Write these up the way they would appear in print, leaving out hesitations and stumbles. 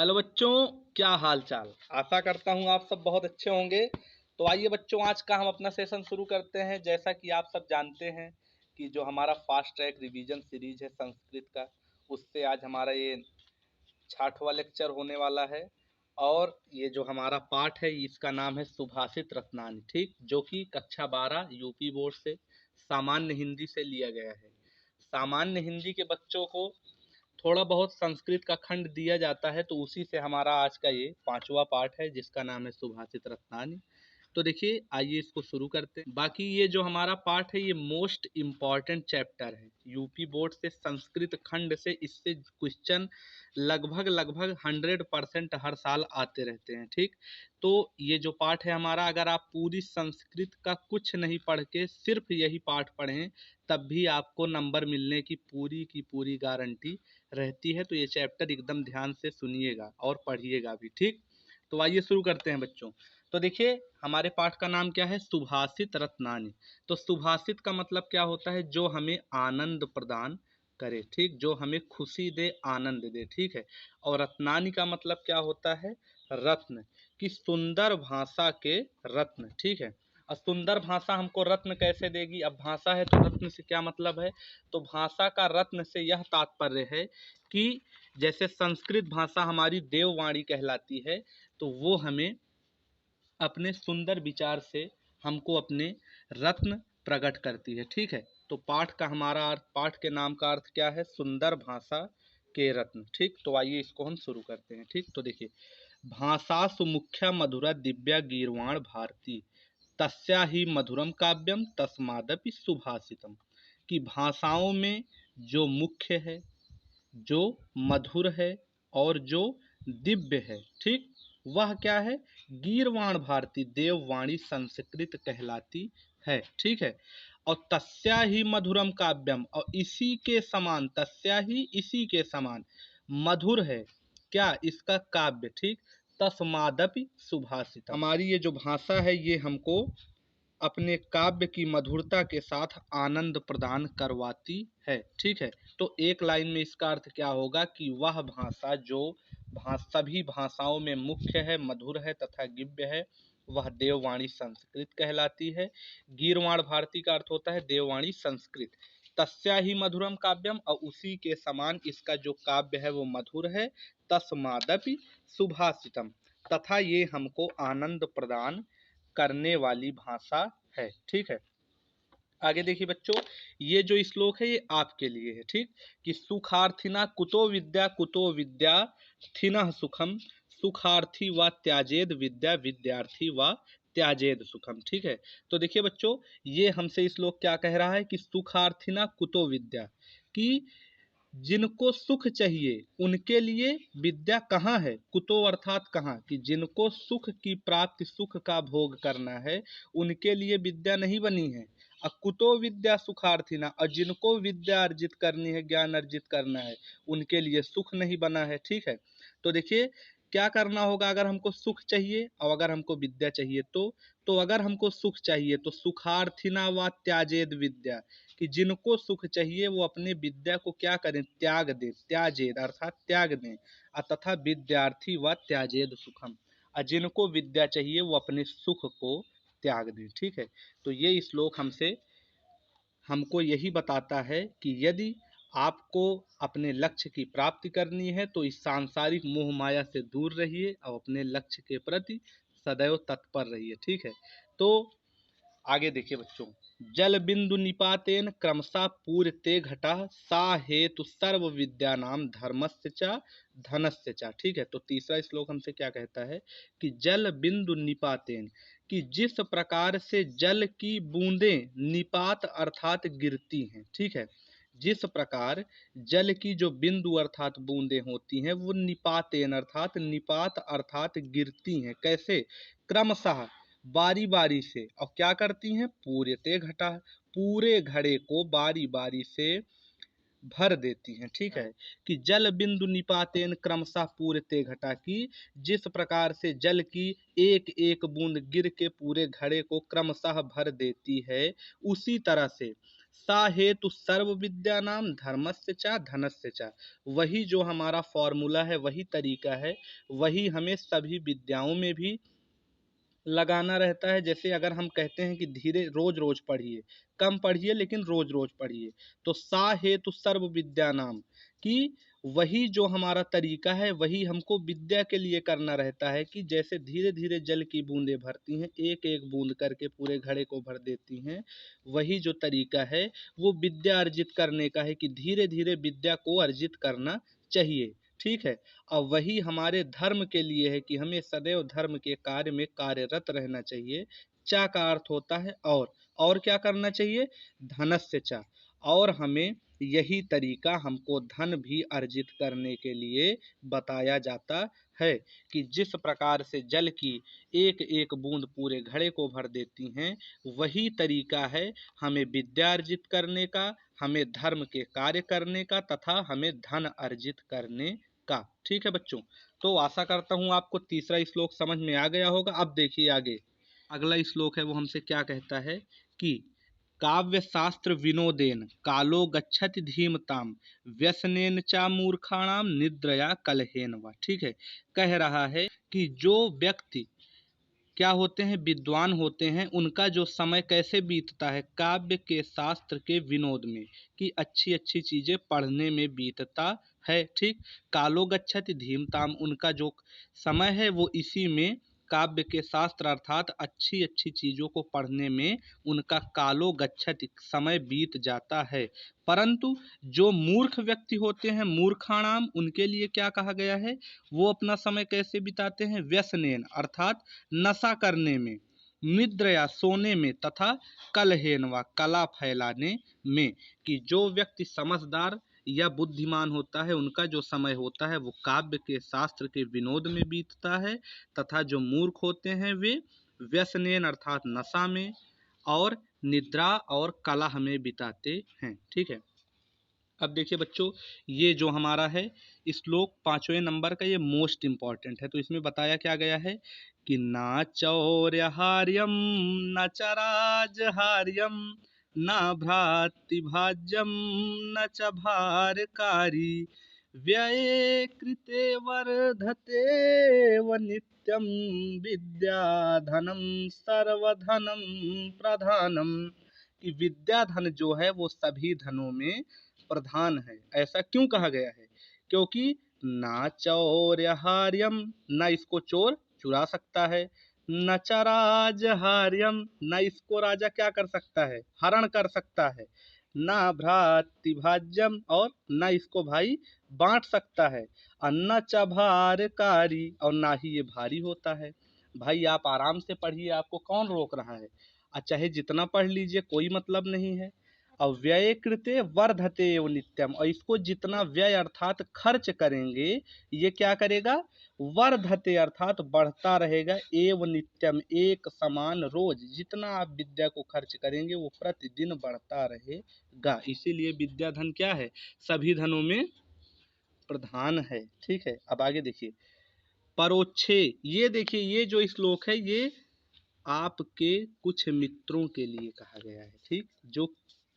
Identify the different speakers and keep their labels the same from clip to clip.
Speaker 1: Hello बच्चों, क्या हाल चाल। आशा करता हूँ आप सब बहुत अच्छे होंगे। तो आइए बच्चों, आज का हम अपना सेशन शुरू करते हैं। जैसा कि आप सब जानते हैं कि जो हमारा फास्ट ट्रैक रिवीजन सीरीज है संस्कृत का, उससे आज हमारा ये 60वां लेक्चर होने वाला है। और ये जो हमारा पाठ है इसका नाम है सुभाषित रत्नानी, ठीक, जो कि कक्षा 12 यूपी बोर्ड से सामान्य हिंदी से लिया गया है। सामान्य हिंदी के बच्चों को थोड़ा बहुत संस्कृत का खंड दिया जाता है, तो उसी से हमारा आज का ये 5वां पाठ है जिसका नाम है सुभाषित रत्नानी। तो देखिए, आइए इसको शुरू करते हैं। बाकी ये जो हमारा पाठ है ये मोस्ट इम्पॉर्टेंट चैप्टर है यूपी बोर्ड से। संस्कृत खंड से इससे क्वेश्चन लगभग लगभग 100% हर साल आते रहते हैं, ठीक। तो ये जो पाठ है हमारा, अगर आप पूरी संस्कृत का कुछ नहीं पढ़ के सिर्फ यही पाठ पढ़ें तब भी आपको नंबर मिलने की पूरी गारंटी रहती है। तो ये चैप्टर एकदम ध्यान से सुनिएगा और पढ़िएगा भी, ठीक। तो आइए शुरू करते हैं बच्चों। तो देखिए, हमारे पाठ का नाम क्या है, सुभाषित रत्नानी। तो सुभाषित का मतलब क्या होता है, जो हमें आनंद प्रदान करे, ठीक, जो हमें खुशी दे, आनंद दे, ठीक है। और रत्नानी का मतलब क्या होता है, रत्न, कि सुंदर भाषा के रत्न, ठीक है। और सुंदर भाषा हमको रत्न कैसे देगी। अब भाषा है तो रत्न से क्या मतलब है, तो भाषा का रत्न से यह तात्पर्य है कि जैसे संस्कृत भाषा हमारी देववाणी कहलाती है, तो वो हमें अपने सुंदर विचार से हमको अपने रत्न प्रकट करती है, ठीक है। तो पाठ का हमारा अर्थ, पाठ के नाम का अर्थ क्या है, सुंदर भाषा के रत्न, ठीक। तो आइए इसको हम शुरू करते हैं, ठीक। तो देखिए, भाषा सुमुख्या मधुरा दिव्या गीर्वाण भारती, तस्या ही मधुरम काव्यम तस्मादपि सुभाषितम। कि भाषाओं में जो मुख्य है, जो मधुर है और जो दिव्य है, ठीक, वह क्या है, गीर्वाण भारती देववाणी संस्कृत कहलाती है, ठीक है। और तस्या ही मधुरम काव्यम, और इसी के समान, तस्या ही इसी के समान मधुर है क्या, इसका काव्य, ठीक। तस्मादपि सुभाषितम, हमारी ये जो भाषा है ये हमको अपने काव्य की मधुरता के साथ आनंद प्रदान करवाती है, ठीक है। तो एक लाइन में इसका अर्थ क्या होगा कि वह भाषा जो सभी भाषाओं में मुख्य है, मधुर है तथा दिव्य है, वह देववाणी संस्कृत कहलाती है। गीर्वाण भारती का अर्थ होता है देववाणी संस्कृत। तस्या ही मधुरम काव्यम, और उसी के समान इसका जो काव्य है वो मधुर है। तस्मादपि सुभाषितम, तथा ये हमको आनंद प्रदान करने वाली भाषा है, ठीक है। आगे देखिए बच्चों, ये जो श्लोक है ये आपके लिए है, ठीक। कि सुखार्थिना कुतो विद्या थिनः सुखम, सुखार्थी व त्याजेद विद्या विद्यार्थी व त्याजेद सुखम, ठीक है। तो देखिए बच्चों, ये हमसे श्लोक क्या कह रहा है कि सुखार्थिना कुतो विद्या, कि जिनको सुख चाहिए उनके लिए विद्या कहाँ है, कुतो अर्थात कहाँ, कि जिनको सुख की प्राप्ति, सुख का भोग करना है उनके लिए विद्या नहीं बनी है। कुतो विद्या सुखार्थिना, और जिनको विद्या अर्जित करनी है, ज्ञान अर्जित करना है, उनके लिए सुख नहीं बना है, ठीक है। तो देखिए, क्या करना होगा अगर हमको सुख चाहिए और अगर हमको विद्या चाहिए, तो अगर हमको सुख चाहिए तो सुखार्थिना व त्याजेद विद्या, कि जिनको सुख चाहिए वो अपने विद्या को क्या करें, त्याग दें, त्याजेद अर्थात त्याग दें। तथा विद्यार्थी व त्याजेद सुखम, और जिनको विद्या चाहिए वो अपने सुख को त्याग दें, ठीक है। तो ये श्लोक हमको यही बताता है कि यदि आपको अपने लक्ष्य की प्राप्ति करनी है तो इस सांसारिक मोह माया से दूर रहिए और अपने लक्ष्य के प्रति सदैव तत्पर रहिए, ठीक है। तो आगे देखिए बच्चों, जल बिंदु निपातेन क्रमशः पूर्यते घटा, सा हेतु सर्व विद्या नाम धर्मस्य च धनस्य च, ठीक है। तो तीसरा श्लोक हमसे क्या कहता है कि जल बिंदु निपातेन, कि जिस प्रकार से जल की बूंदें निपात अर्थात गिरती हैं, ठीक है। जिस प्रकार जल की जो बिंदु अर्थात बूंदें होती हैं वो निपातेन अर्थात निपात अर्थात गिरती हैं, कैसे, क्रमशः बारी बारी से, और क्या करती हैं, पूर्यते घटा, पूरे घड़े को बारी बारी से भर देती हैं, ठीक है। कि जल बिंदु निपातेन क्रमशः पूर्यते घटा, की जिस प्रकार से जल की एक एक बूंद गिर के पूरे घड़े को क्रमशः भर देती है, उसी तरह से सा हेतु सर्व विद्यानाम धर्मस्य च धनस्य च। वही जो हमारा फॉर्मूला है, वही तरीका है, वही हमें सभी विद्याओं में भी लगाना रहता है। जैसे अगर हम कहते हैं कि धीरे रोज रोज पढ़िए, कम पढ़िए लेकिन रोज रोज पढ़िए, तो सा हेतु सर्व विद्या नाम कि वही जो हमारा तरीका है वही हमको विद्या के लिए करना रहता है। कि जैसे धीरे धीरे जल की बूंदें भरती हैं, एक एक बूंद करके पूरे घड़े को भर देती हैं, वही जो तरीका है वो विद्या अर्जित करने का है कि धीरे धीरे विद्या को अर्जित करना चाहिए। ठीक है। और वही हमारे धर्म के लिए है कि हमें सदैव धर्म के कार्य में कार्यरत रहना चाहिए। चा का अर्थ होता है और क्या करना चाहिए, धनस्य चा। और हमें यही तरीका हमको धन भी अर्जित करने के लिए बताया जाता है कि जिस प्रकार से जल की एक एक बूंद पूरे घड़े को भर देती हैं, वही तरीका है हमें विद्या अर्जित करने का, हमें धर्म के कार्य करने का तथा हमें धन अर्जित करने का। ठीक है बच्चों, तो आशा करता हूँ आपको तीसरा श्लोक समझ में आ गया होगा। अब देखिए आगे अगला श्लोक है वो हमसे क्या कहता है कि काव्य शास्त्र विनोदेन कालो गच्छति धीमताम व्यसनेन चा मूर्खाणाम निद्रया कलहेन वा। ठीक है, कह रहा है कि जो व्यक्ति क्या होते हैं, विद्वान होते हैं, उनका जो समय कैसे बीतता है, काव्य के शास्त्र के विनोद में, कि अच्छी अच्छी चीजें पढ़ने में बीतता है। ठीक, कालो गच्छति धीमताम, उनका जो समय है वो इसी में काव्य के शास्त्र अर्थात अच्छी अच्छी चीजों को पढ़ने में उनका कालो गच्छति समय बीत जाता है। परंतु जो मूर्ख व्यक्ति होते हैं, मूर्खाणाम, उनके लिए क्या कहा गया है, वो अपना समय कैसे बिताते हैं, व्यसनेन अर्थात नशा करने में, निद्रया सोने में, तथा कलहेन व कला फैलाने में। कि जो व्यक्ति समझदार या बुद्धिमान होता है उनका जो समय होता है वो काव्य के शास्त्र के विनोद में बीतता है, तथा जो मूर्ख होते हैं वे व्यसनेन अर्थात नशा में और निद्रा और कलह में बिताते हैं। ठीक है। अब देखिए बच्चों, ये जो हमारा है श्लोक 5वें नंबर का, ये मोस्ट इम्पॉर्टेंट है। तो इसमें बताया क्या गया है कि न चौर्यहार्यम न च राजहार्यम न भ्रातृभाज्यम न च भारकारी व्यये कृते वर्धते व नित्यम विद्याधनम सर्वधनम प्रधानम। कि विद्याधन जो है वो सभी धनों में प्रधान है। ऐसा क्यों कहा गया है, क्योंकि ना चौर्यहार्यम, न इसको चोर चुरा सकता है, न च राजहार्यम, न इसको राजा क्या कर सकता है, हरण कर सकता है, न भ्रातृभाज्यम, और न इसको भाई बांट सकता है, और न च भारकारी, और ना ही ये भारी होता है। भाई आप आराम से पढ़िए, आपको कौन रोक रहा है, चाहे जितना पढ़ लीजिए, कोई मतलब नहीं है। और व्यय कृते वर्धते एव नित्यम, और इसको जितना व्यय अर्थात खर्च करेंगे ये क्या करेगा, वर्धते अर्थात बढ़ता रहेगा, एव नित्यम एक समान, रोज जितना आप विद्या को खर्च करेंगे वो प्रतिदिन बढ़ता रहेगा। इसीलिए विद्या धन क्या है, सभी धनों में प्रधान है। ठीक है। अब आगे देखिए परोक्षे, ये देखिए ये जो श्लोक है ये आपके कुछ मित्रों के लिए कहा गया है। ठीक, जो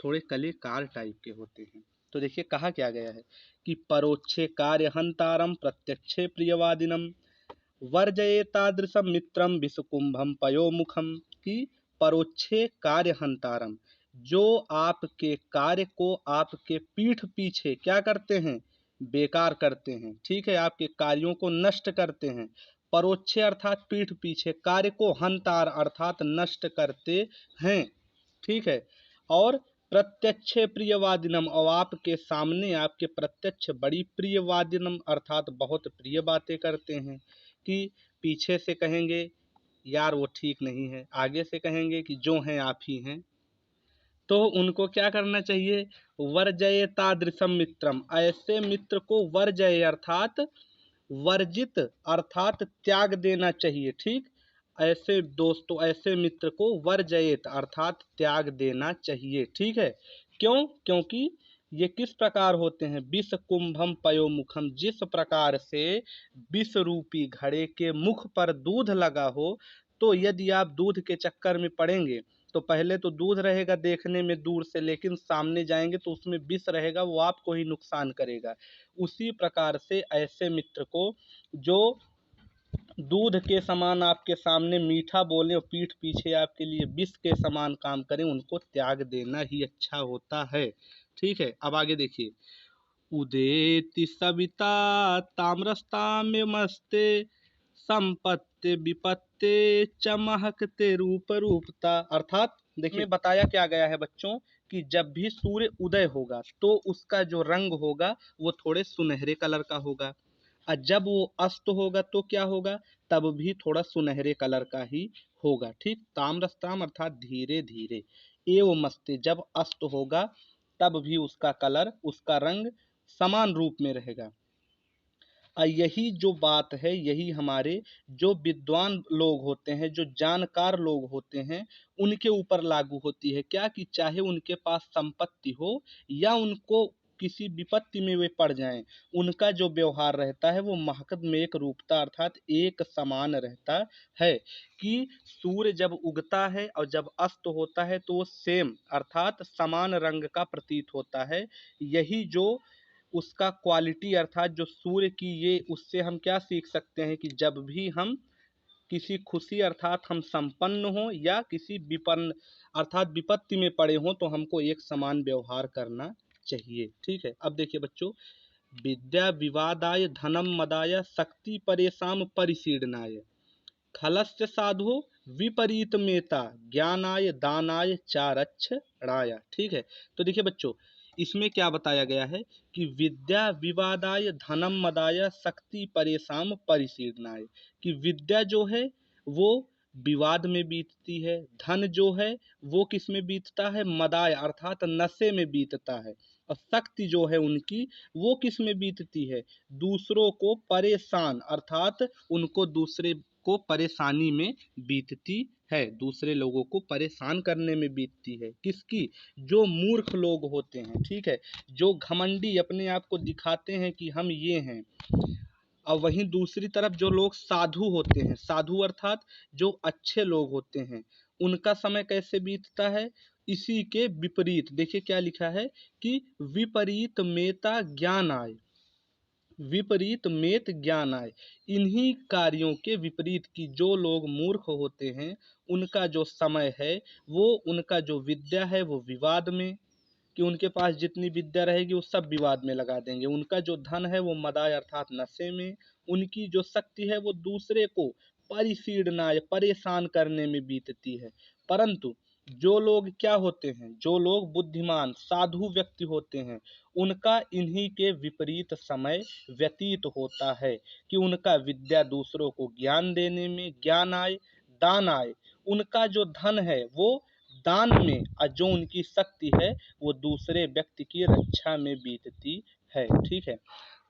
Speaker 1: थोड़े कलेकार टाइप के होते हैं। तो देखिए कहा क्या गया है कि परोक्षे कार्य हंतारम प्रत्यक्षे प्रियवादिनम वर्जये तादृशम मित्रम विषकुंभम पयोमुखम। की परोक्षे कार्य हंतारम, जो आपके कार्य को आपके पीठ पीछे क्या करते हैं, बेकार करते हैं। ठीक है, आपके कार्यों को नष्ट करते हैं। परोक्षे अर्थात पीठ पीछे, कार्य को हंतार अर्थात नष्ट करते हैं। ठीक है। और प्रत्यक्षे प्रियवादिनम, और आपके सामने आपके प्रत्यक्ष बड़ी प्रियवादिनम अर्थात बहुत प्रिय बातें करते हैं। कि पीछे से कहेंगे यार वो ठीक नहीं है, आगे से कहेंगे कि जो हैं आप ही हैं। तो उनको क्या करना चाहिए, वर्जये तादृशम मित्रम, ऐसे मित्र को वर्जये अर्थात वर्जित अर्थात त्याग देना चाहिए। ठीक, ऐसे दोस्तों ऐसे मित्र को वर्जयेत अर्थात त्याग देना चाहिए। ठीक है। क्यों, क्योंकि ये किस प्रकार होते हैं, विष कुंभम पयोमुखम, जिस प्रकार से विष रूपी घड़े के मुख पर दूध लगा हो, तो यदि आप दूध के चक्कर में पड़ेंगे तो पहले तो दूध रहेगा देखने में दूर से, लेकिन सामने जाएंगे तो उसमें विष रहेगा, वो आपको ही नुकसान करेगा। उसी प्रकार से ऐसे मित्र को जो दूध के समान आपके सामने मीठा बोले और पीठ पीछे आपके लिए विष के समान काम करें, उनको त्याग देना ही अच्छा होता है। ठीक है, अब आगे देखिए। उदेति सविता ताम्रस्ताम्य मस्ते संपत्ति विपत्ति च महकते रूप रूपता। अर्थात देखिए बताया क्या गया है बच्चों कि जब भी सूर्य उदय होगा तो उसका जो रंग होगा वो थोड़े सुनहरे कलर का होगा, और जब वो अस्त होगा तो क्या होगा, तब भी थोड़ा सुनहरे कलर का ही होगा। ठीक, ताम्रस्ताम अर्थात धीरे धीरे, एवं मस्ते जब अस्त होगा तब भी उसका कलर, उसका रंग समान रूप में रहेगा। यही जो बात है, यही हमारे जो विद्वान लोग होते हैं, जो जानकार लोग होते हैं, उनके ऊपर लागू होती है। क्या कि चाहे उनके पास संपत्ति हो या उनको किसी विपत्ति में वे पड़ जाएं, उनका जो व्यवहार रहता है वो महकद में एक रूपता अर्थात एक समान रहता है। कि सूर्य जब उगता है और जब अस्त होता है तो वो सेम अर्थात समान रंग का प्रतीत होता है। यही जो उसका क्वालिटी अर्थात जो सूर्य की, ये उससे हम क्या सीख सकते हैं कि जब भी हम किसी खुशी अर्थात हम संपन्न हो या किसी विपन्न अर्थात विपत्ति में पड़े हों तो हमको एक समान व्यवहार करना चाहिए। ठीक है, अब देखिए बच्चों, विद्या विवादाय धनम मदाय शक्ति परेशान परिशीर्णाय खलस्य साधु विपरीत मेता ज्ञानाय दानाय चारक्षणाय। ठीक है, तो देखिए बच्चों इसमें क्या बताया गया है कि विद्या विवादाय धनम मदाय शक्ति परेशान परिशीर्णाय, कि विद्या जो है वो विवाद में बीतती है, धन जो है वो किस में बीतता है, मदाय अर्थात नशे में बीतता है, और शक्ति जो है उनकी वो किस में बीतती है, दूसरों को परेशान अर्थात उनको दूसरे को परेशानी में बीतती है, दूसरे लोगों को परेशान करने में बीतती है। किसकी, जो मूर्ख लोग होते हैं। ठीक है, जो घमंडी अपने आप को दिखाते हैं कि हम ये हैं, और वहीं दूसरी तरफ जो लोग साधु होते हैं, साधु अर्थात जो अच्छे लोग होते हैं, उनका समय कैसे बीतता है, इसी के विपरीत। देखिए क्या लिखा है कि विपरीत मेता ज्ञान आय, विपरीत मेत ज्ञान आए, इन्हीं कार्यों के विपरीत की जो लोग मूर्ख होते हैं उनका जो समय है वो, उनका जो विद्या है वो विवाद में, कि उनके पास जितनी विद्या रहेगी वो सब विवाद में लगा देंगे, उनका जो धन है वो मदाय अर्थात नशे में, उनकी जो शक्ति है वो दूसरे को परिशीर्णा परेशान करने में बीतती है। परंतु जो लोग क्या होते हैं, जो लोग बुद्धिमान साधु व्यक्ति होते हैं, उनका इन्हीं के विपरीत समय व्यतीत होता है, कि उनका विद्या दूसरों को ज्ञान देने में ज्ञान आए, दान आए, उनका जो धन है वो दान में, और जो उनकी शक्ति है वो दूसरे व्यक्ति की रक्षा में बीतती है। ठीक है,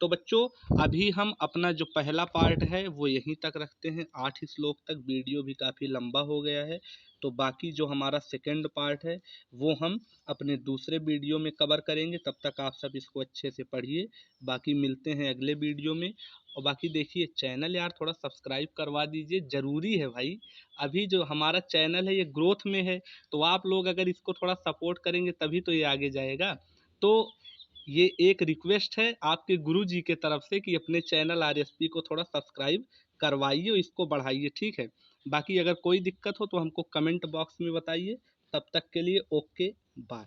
Speaker 1: तो बच्चों अभी हम अपना जो पहला पार्ट है वो यहीं तक रखते हैं, 8 श्लोक तक, वीडियो भी काफ़ी लंबा हो गया है। तो बाकी जो हमारा सेकंड पार्ट है वो हम अपने दूसरे वीडियो में कवर करेंगे, तब तक आप सब इसको अच्छे से पढ़िए। बाकी मिलते हैं अगले वीडियो में। और बाकी देखिए चैनल यार थोड़ा सब्सक्राइब करवा दीजिए, ज़रूरी है भाई। अभी जो हमारा चैनल है ये ग्रोथ में है, तो आप लोग अगर इसको थोड़ा सपोर्ट करेंगे तभी तो ये आगे जाएगा। तो ये एक रिक्वेस्ट है आपके गुरुजी के तरफ से कि अपने चैनल आरएसपी को थोड़ा सब्सक्राइब करवाइए और इसको बढ़ाइए। ठीक है, बाकी अगर कोई दिक्कत हो तो हमको कमेंट बॉक्स में बताइए। तब तक के लिए ओके, बाय।